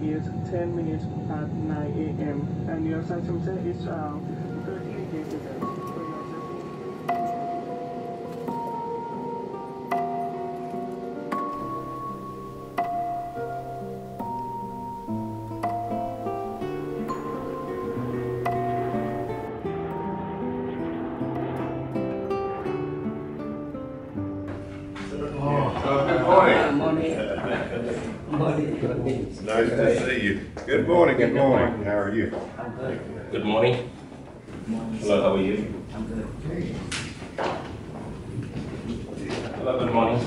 is 10 minutes at 9 a.m. and your sunset is 30 degrees. It's nice to see you. Good morning, good morning. How are you? I'm good. Good morning. Hello, how are you? I'm good. Hello, good morning.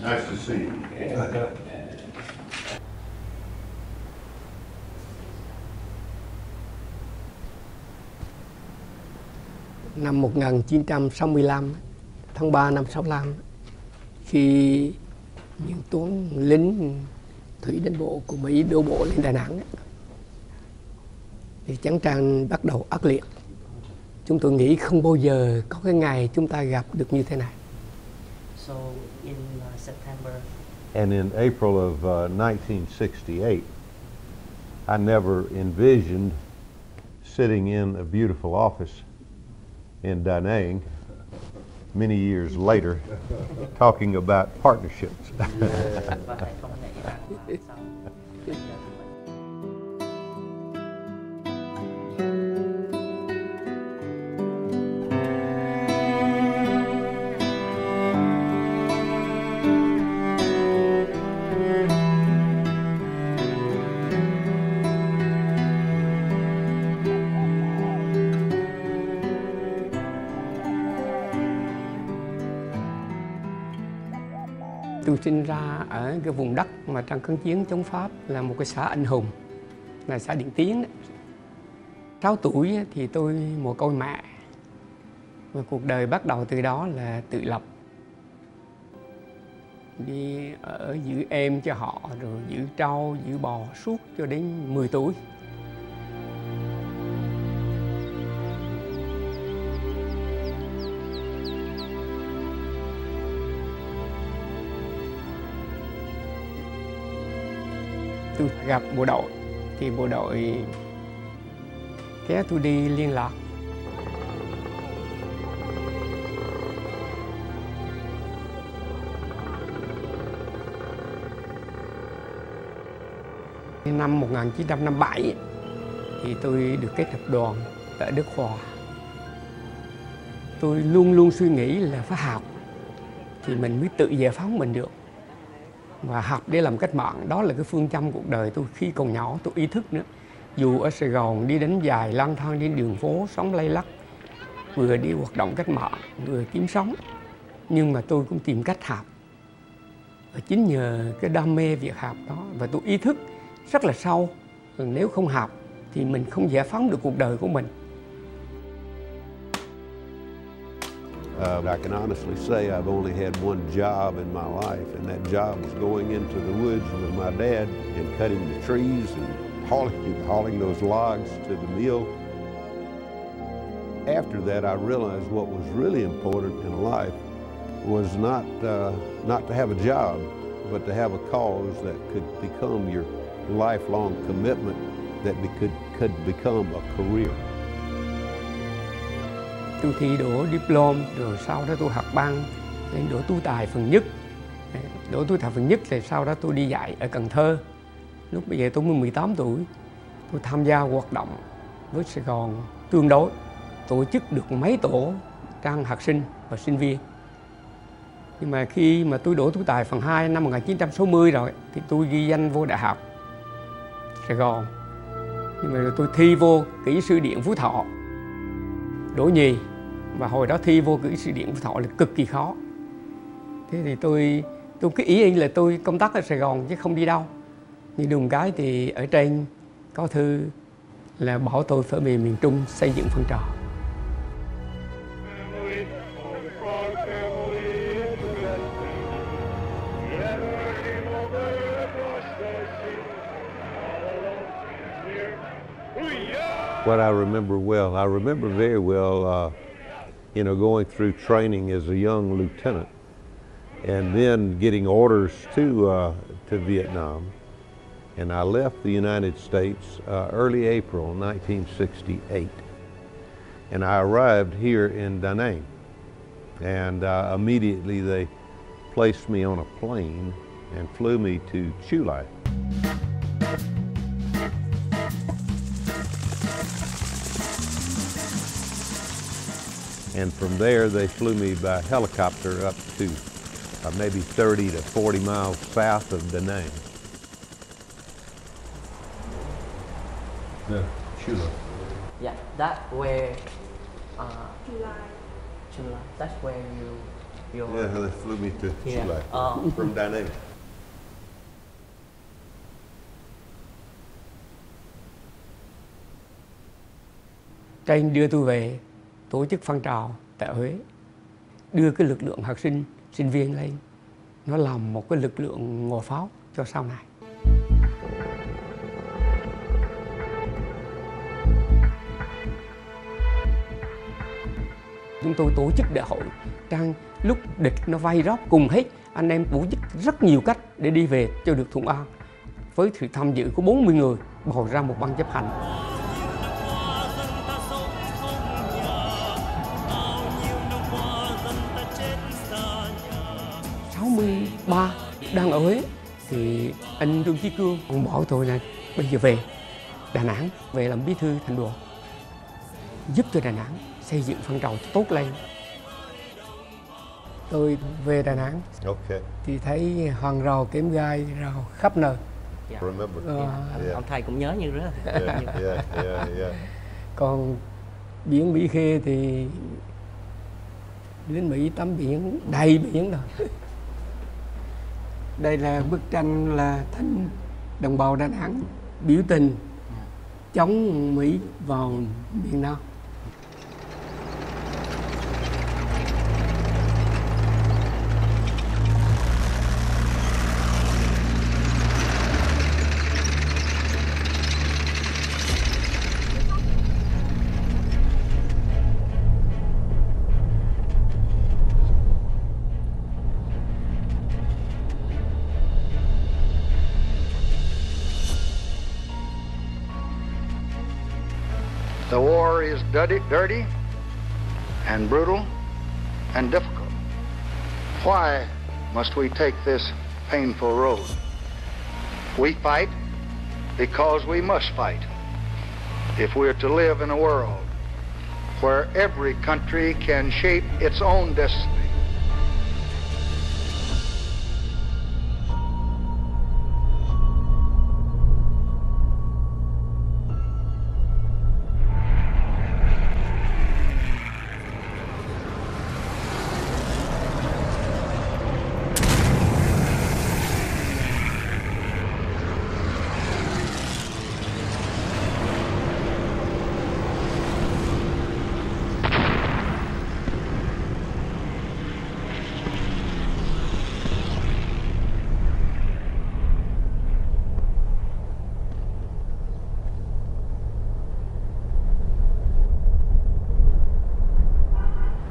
Nice to see you. Năm 1965, tháng 3 năm 65, khi những toán lính thủy đánh bộ của Mỹ đổ bộ lên Đà Nẵng, thì chiến tranh bắt đầu ác liệt. Chúng tôi nghĩ không bao giờ có cái ngày chúng ta gặp được như thế này. So in September. And in April of 1968, I never envisioned sitting in a beautiful office in Da Nang many years later talking about partnerships. Và lại không nghĩ rằng sau Tôi sinh ra ở cái vùng đất mà trong kháng chiến chống Pháp là một cái xã anh hùng, là xã Điện Tiến. 6 tuổi thì tôi mồ côi mẹ, và cuộc đời bắt đầu từ đó là tự lập. Đi ở giữ em cho họ, rồi giữ trâu, giữ bò suốt cho đến 10 tuổi. Tôi gặp bộ đội, thì bộ đội kéo tôi đi liên lạc. Năm 1957 thì tôi được kết hợp đoàn tại Đức Hòa. Tôi luôn luôn suy nghĩ là phải học thì mình mới tự giải phóng mình được. Và học để làm cách mạng, đó là cái phương châm cuộc đời tôi khi còn nhỏ, tôi ý thức nữa. Dù ở Sài Gòn đi đánh dài, lang thang trên đường phố, sống lay lắc, vừa đi hoạt động cách mạng, vừa kiếm sống, nhưng mà tôi cũng tìm cách học. Và chính nhờ cái đam mê việc học đó, và tôi ý thức rất là sâu, nếu không học thì mình không giải phóng được cuộc đời của mình. I can honestly say I've only had one job in my life, and that job was going into the woods with my dad and cutting the trees and hauling those logs to the mill. After that, I realized what was really important in life was not to have a job, but to have a cause that could become your lifelong commitment, that could become a career. Tôi thi đỗ diploma, rồi sau đó tôi học băng lên đỗ tú tài phần nhất. Đỗ tú tài phần nhất thì sau đó tôi đi dạy ở Cần Thơ. Lúc bây giờ tôi mới 18 tuổi, tôi tham gia hoạt động với Sài Gòn tương đối, tổ chức được mấy tổ trang học sinh và sinh viên. Nhưng mà khi mà tôi đỗ tú tài phần 2 năm 1960 rồi thì tôi ghi danh vô Đại học Sài Gòn. Nhưng mà rồi tôi thi vô kỹ sư điện Phú Thọ, đỗ nhì. Và hồi đó thi vô kỹ sư điện Phú Thọ là cực kỳ khó. Thế thì tôi cứ ý là tôi công tác ở Sài Gòn chứ không đi đâu. Nhưng đùng cái thì ở trên có thư là bảo tôi phải về miền Trung xây dựng phong trào. What I remember well, I remember very well, going through training as a young lieutenant, and then getting orders to to Vietnam, and I left the United States early April 1968. And I arrived here in Da Nang, and immediately they placed me on a plane and flew me to Chu Lai. And from there, they flew me by helicopter up to maybe 30 to 40 miles south of Da Nang. The Chu Lai. Yeah, that where July. That's where you. Yeah, they flew me to Yeah. Chu Lai from Da Nang. Trên đưa tôi về tổ chức phong trào tại Huế, đưa cái lực lượng học sinh, sinh viên lên, nó làm một cái lực lượng ngồi pháo cho sau này. Chúng tôi tổ chức đại hội, lúc địch nó vây róc cùng hết, anh em tổ chức rất nhiều cách để đi về cho được thuận an. Với sự tham dự của 40 người, bầu ra một ban chấp hành. Ba đang ở Huế thì anh Trương Chí Cương ông bảo tôi là bây giờ về Đà Nẵng, về làm bí thư thành đoàn, giúp cho Đà Nẵng xây dựng phong trào tốt lên. Tôi về Đà Nẵng thì thấy hàng rào kẽm gai rào khắp nơi. Ông thầy cũng nhớ như rất là. Còn biển Mỹ Khê thì đến Mỹ tắm biển đầy biển rồi. Đây là bức tranh là thanh đồng bào Đà Nẵng biểu tình chống Mỹ vào miền Nam. The war is dirty and brutal and difficult. Why must we take this painful road? We fight because we must fight. If we're to live in a world where every country can shape its own destiny,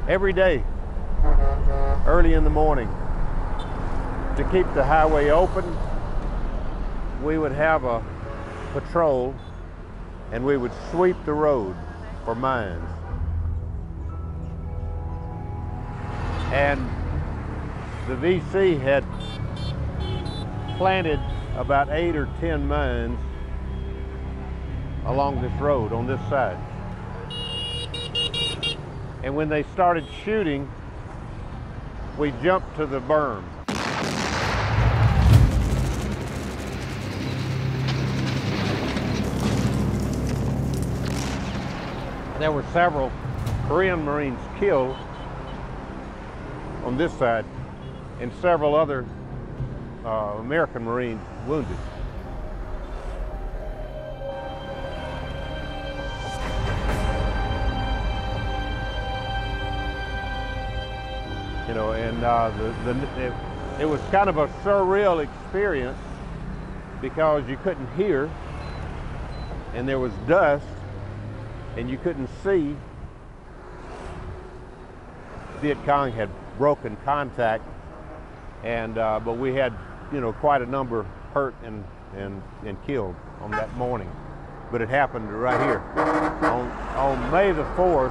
every day, early in the morning, to keep the highway open, we would have a patrol and we would sweep the road for mines. And the VC had planted about 8 or 10 mines along this road on this side. And when they started shooting, we jumped to the berm. There were several Korean Marines killed on this side and several other American Marines wounded. You know, and it was kind of a surreal experience because you couldn't hear, and there was dust, and you couldn't see. Viet Cong had broken contact, and but we had quite a number hurt and killed on that morning. But it happened right here. On May the 4th,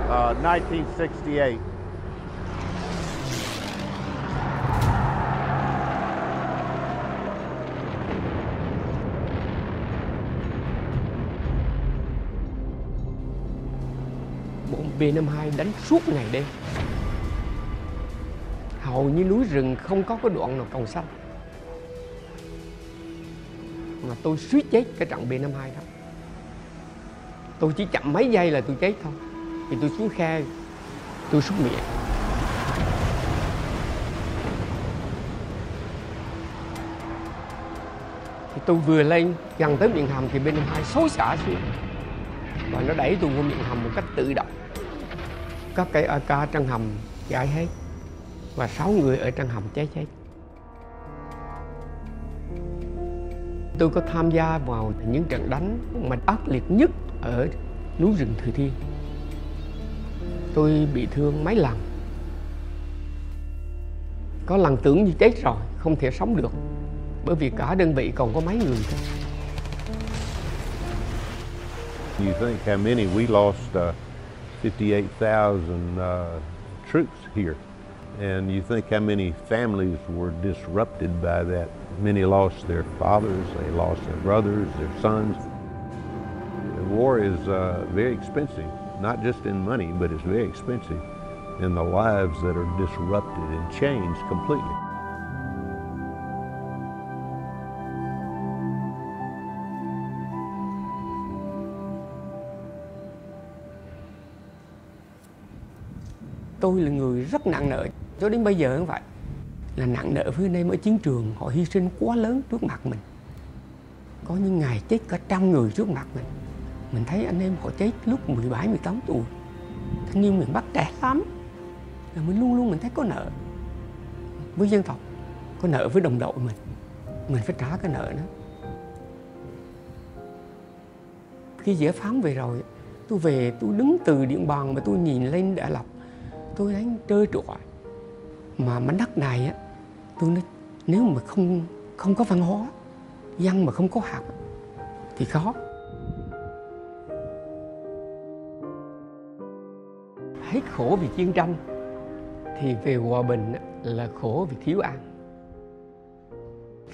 1968. Bọn B-52 đánh suốt ngày đêm. Hầu như núi rừng không có cái đoạn nào còn xanh. Mà tôi suýt chết cái trận B-52 đó. Tôi chỉ chậm mấy giây là tôi chết thôi. Thì tôi xuống khe, tôi súc miệng. Thì tôi vừa lên gần tới miệng hầm thì B-52 xối xả xuống. Và nó đẩy tôi vô miệng hầm một cách tự động. Các cây AK trong hầm gãy hết. Và 6 người ở trong hầm cháy chết. Tôi có tham gia vào những trận đánh mà ác liệt nhất ở núi rừng Thừa Thiên. Tôi bị thương mấy lần. Có lần tưởng như chết rồi, không thể sống được. Bởi vì cả đơn vị còn có mấy người thôi. You think how many we lost 58,000 troops here. And you think how many families were disrupted by that. Many lost their fathers, they lost their brothers, their sons. The war is very expensive, not just in money, but it's very expensive in the lives that are disrupted and changed completely. Tôi là người rất nặng nợ, cho đến bây giờ cũng vậy. Là nặng nợ với anh em ở chiến trường, họ hy sinh quá lớn trước mặt mình. Có những ngày chết cả 100 người trước mặt mình. Mình thấy anh em họ chết lúc 17, 18 tuổi. Thanh niên miền Bắc trẻ lắm. Là mình luôn luôn mình thấy có nợ với dân tộc, có nợ với đồng đội mình. Mình phải trả cái nợ đó. Khi giải phóng về rồi, tôi về, tôi đứng từ Điện Bàn mà tôi nhìn lên Đại Lộc. Tôi thấy trơ trọi. Mà mảnh đất này á, tôi nói nếu mà không có văn hóa, dân mà không có học thì khó. Hết khổ vì chiến tranh thì về hòa bình là khổ vì thiếu ăn.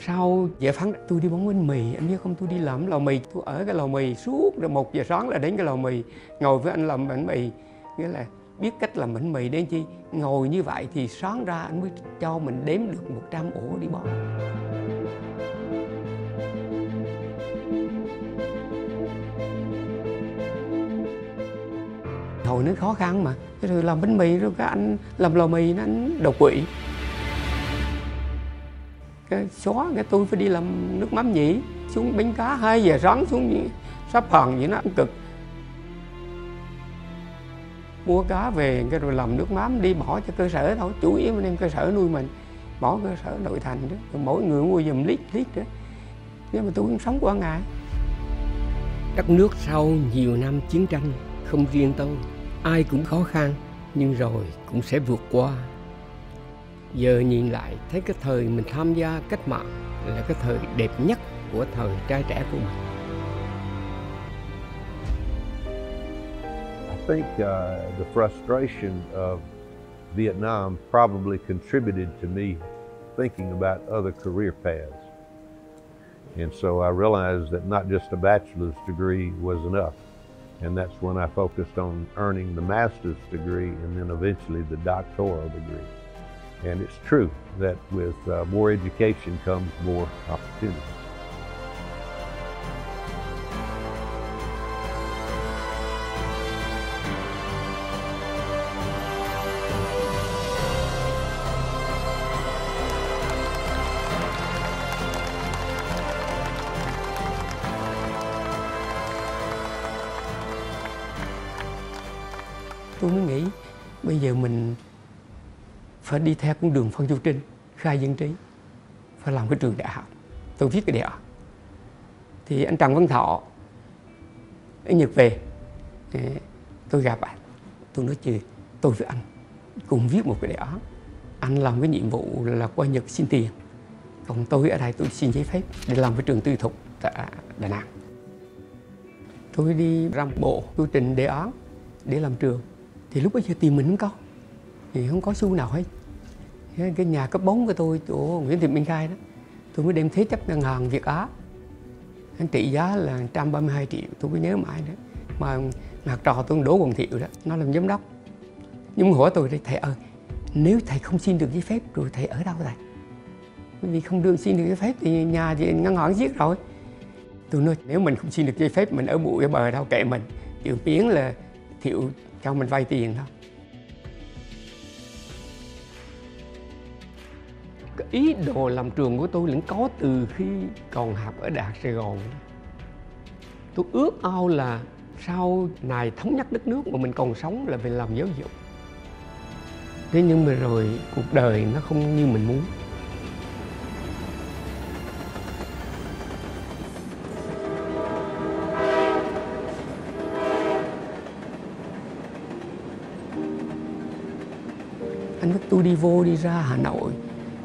Sau giải phóng tôi đi bán bánh mì, anh biết không, tôi đi làm lò mì, tôi ở cái lò mì suốt rồi 1 giờ sáng là đến cái lò mì, ngồi với anh làm bánh mì, nghĩa là biết cách làm bánh mì đến chi. Ngồi như vậy thì sáng ra anh mới cho mình đếm được 100 ổ đi bán. Hồi nó khó khăn mà, rồi làm bánh mì rồi cái anh làm lò mì nó anh đột quỵ. Cái xóa cái tôi phải đi làm nước mắm nhỉ, xuống bến cá 2 giờ sáng xuống sắp hòn vậy nó ăn cực. Mua cá về cái rồi làm nước mắm đi bỏ cho cơ sở thôi, chủ yếu anh em cơ sở nuôi mình, bỏ cơ sở nội thành đó, rồi mỗi người mua giùm lít đó. Nhưng mà tôi cũng sống qua ngày. Đất nước sau nhiều năm chiến tranh, không riêng tôi, ai cũng khó khăn, nhưng rồi cũng sẽ vượt qua. Giờ nhìn lại thấy cái thời mình tham gia cách mạng là cái thời đẹp nhất của thời trai trẻ của mình. I think the frustration of Vietnam probably contributed to me thinking about other career paths. And so I realized that not just a bachelor's degree was enough. And that's when I focused on earning the master's degree and then eventually the doctoral degree. And it's true that with more education comes more opportunity. Tôi mới nghĩ bây giờ mình phải đi theo con đường Phan Chu Trinh, khai dân trí, phải làm cái trường đại học. Tôi viết cái đại học. Thì anh Trần Văn Thọ ở Nhật về, tôi gặp anh, tôi nói chuyện, tôi với anh cùng viết một cái đại học. Anh làm cái nhiệm vụ là qua Nhật xin tiền, Còn tôi ở đây tôi xin giấy phép để làm với trường tư thục tại Đà Nẵng. Tôi đi ra bộ, tôi trình đề án để làm trường. Thì lúc bấy giờ tiền mình không có, thì không có xu nào hết. Cái nhà cấp 4 của tôi, chỗ Nguyễn Thị Minh Khai đó, tôi mới đem thế chấp ngân hàng Việt Á. Trị giá là 132 triệu, tôi cứ nhớ mãi đó. Mà học trò tôi Đỗ Quang Thiệu đó, nó làm giám đốc. Nhưng mà hỏi tôi đây, thầy ơi, nếu thầy không xin được giấy phép rồi thầy ở đâu thầy? Bởi vì không được xin được giấy phép thì nhà thì ngân hàng giết rồi. Tôi nói nếu mình không xin được giấy phép mình ở bụi ở bờ đâu kệ mình. Chỉ biến là Thiệu cho mình vay tiền thôi. Cái ý đồ làm trường của tôi vẫn có từ khi còn học ở Đại học Sài Gòn. Tôi ước ao là sau này thống nhất đất nước mà mình còn sống là phải làm giáo dục. Thế nhưng mà rồi cuộc đời nó không như mình muốn. Anh biết tôi đi ra Hà Nội,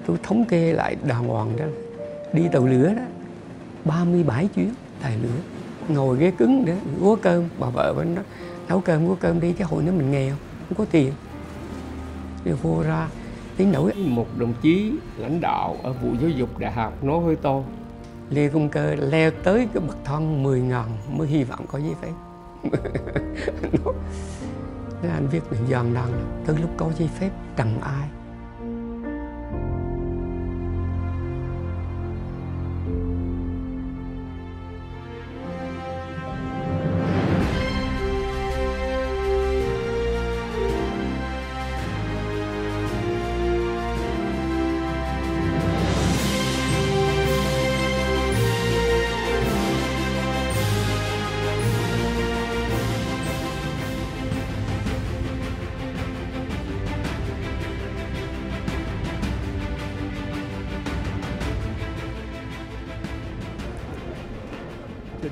tôi thống kê lại đàng hoàng đó, đi tàu lửa đó, 37 chuyến tàu lửa, ngồi ghế cứng để gói cơm, bà vợ bên đó nấu cơm đi, cái hồi đó mình nghèo, không có tiền. Rồi vô ra, đến nỗi một đồng chí lãnh đạo ở vụ giáo dục đại học nói với tôi, Lê Công Cơ leo tới cái bậc thang 10.000 mới hy vọng có giấy phép. Thế anh viết được dần dần, tới lúc có giấy phép chẳng ai.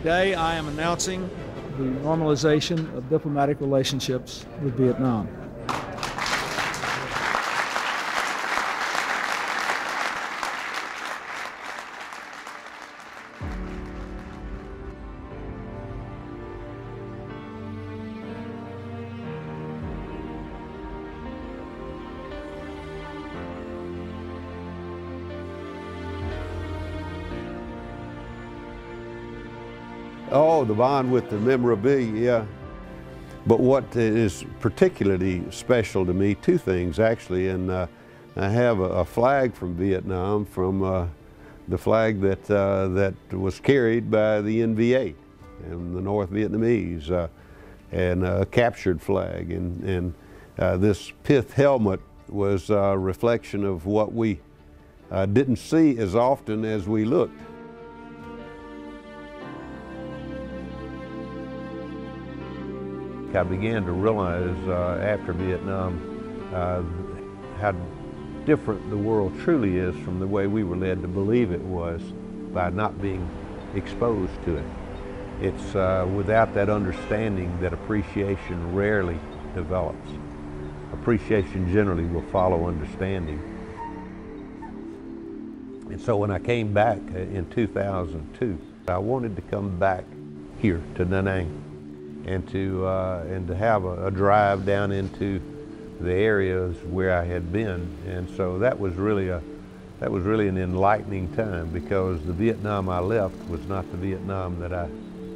Today, I am announcing the normalization of diplomatic relationships with Vietnam. Oh, the bond with the memorabilia, yeah. But what is particularly special to me, two things actually, and I have a flag from Vietnam, from the flag that was carried by the NVA and the North Vietnamese, and a captured flag. And this pith helmet was a reflection of what we didn't see as often as we looked. I began to realize after Vietnam how different the world truly is from the way we were led to believe it was by not being exposed to it. It's without that understanding that appreciation rarely develops. Appreciation generally will follow understanding. And so when I came back in 2002, I wanted to come back here to Da Nang and to have a drive down into the areas where I had been, and so that was really an enlightening time, because the Vietnam I left was not the Vietnam that I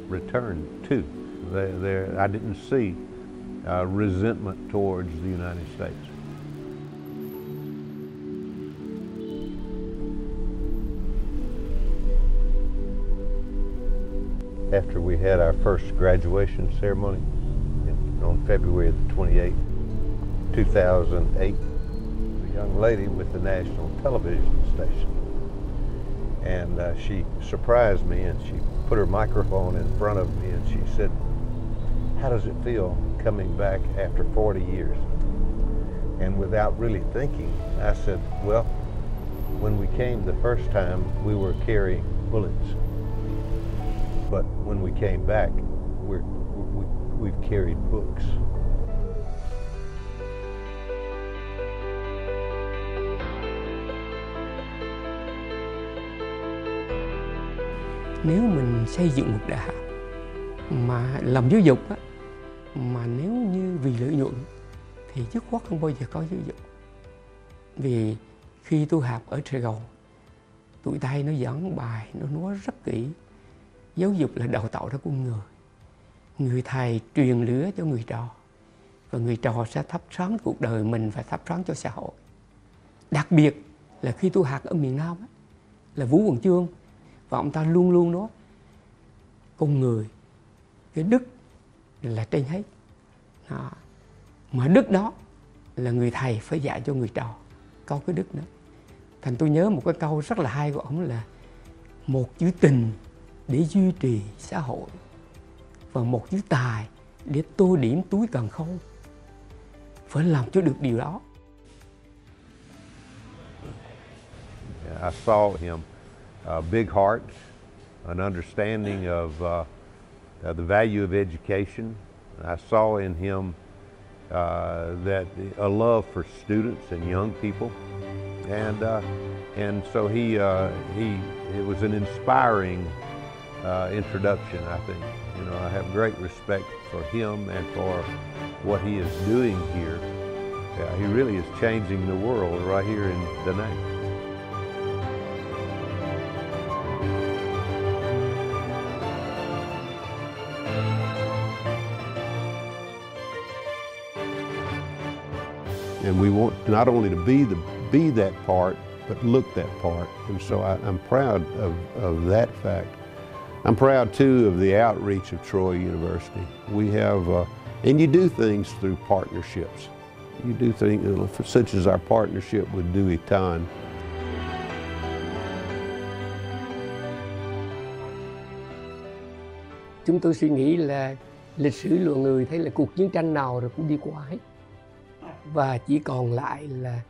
returned to. I didn't see resentment towards the United States. After we had our first graduation ceremony on February the 28th, 2008, a young lady with the national television station, and she surprised me, and she put her microphone in front of me, and she said, "How does it feel coming back after 40 years?" And without really thinking, I said, "Well, when we came the first time, we were carrying bullets. But when we came back, we've carried books." nếu mình xây dựng một đại học mà làm giáo dục á, mà nếu như vì lợi nhuận thì dứt khoát không bao giờ có giáo dục. Vì khi tôi học ở Sài Gòn, tụi Tây nó giảng bài, nó nói rất kỹ. Giáo dục là đào tạo ra con người. Người thầy truyền lửa cho người trò, và người trò sẽ thắp sáng cuộc đời mình và thắp sáng cho xã hội. Đặc biệt là khi tôi học ở miền Nam á, là Vũ Quần Chương, và ông ta luôn luôn nói con người, cái đức là trên hết. Đó. Mà đức đó là người thầy phải dạy cho người trò câu cái đức đó. Thành tôi nhớ một cái câu rất là hay của ông là một chữ tình để duy trì xã hội, và một chữ tài để tô điểm túi càn khôn. Phải làm cho được điều đó. I saw him, a big heart, an understanding of the value of education. I saw in him that a love for students and young people, and so it was an inspiring introduction, I think. You know, I have great respect for him and for what he is doing here. He really is changing the world right here in Da Nang. And we want not only to be that part, but look that part. And so I'm proud of that fact. I'm proud too of the outreach of Troy University. We have, and you do things through partnerships. You do things such as our partnership with Dewey Tan. Chúng tôi suy nghĩ là lịch sử loài người thấy là cuộc chiến tranh nào rồi cũng đi qua hết. Và chỉ còn lại là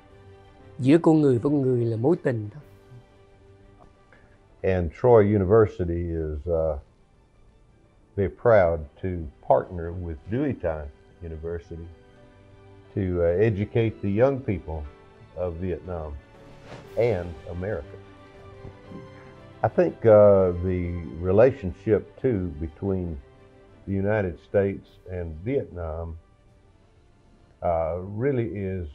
giữa con người với con người là mối tình thôi. And Troy University is very proud to partner with Dewey Tan University to educate the young people of Vietnam and America. I think the relationship too between the United States and Vietnam really is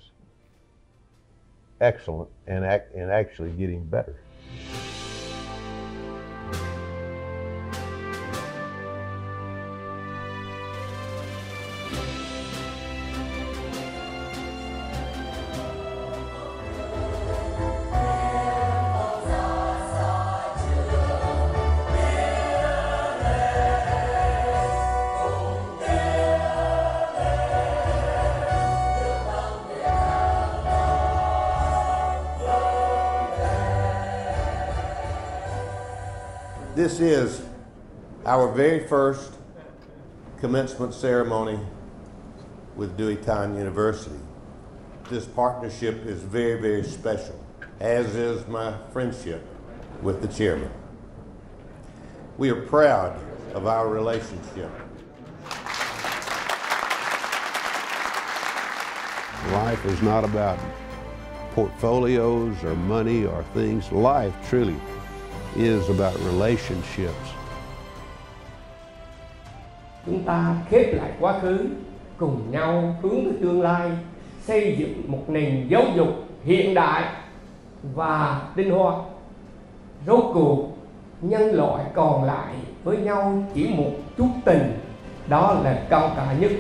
excellent and actually getting better. This is our very first commencement ceremony with Dewey Tan University. This partnership is very, very special, as is my friendship with the chairman. We are proud of our relationship. Life is not about portfolios or money or things. Life truly is about relationships. Chúng ta khép lại quá khứ, cùng nhau hướng tới tương lai, xây dựng một nền giáo dục hiện đại và tinh hoa. Rốt cuộc, nhân loại còn lại với nhau chỉ một chút tình, đó là cao cả nhất.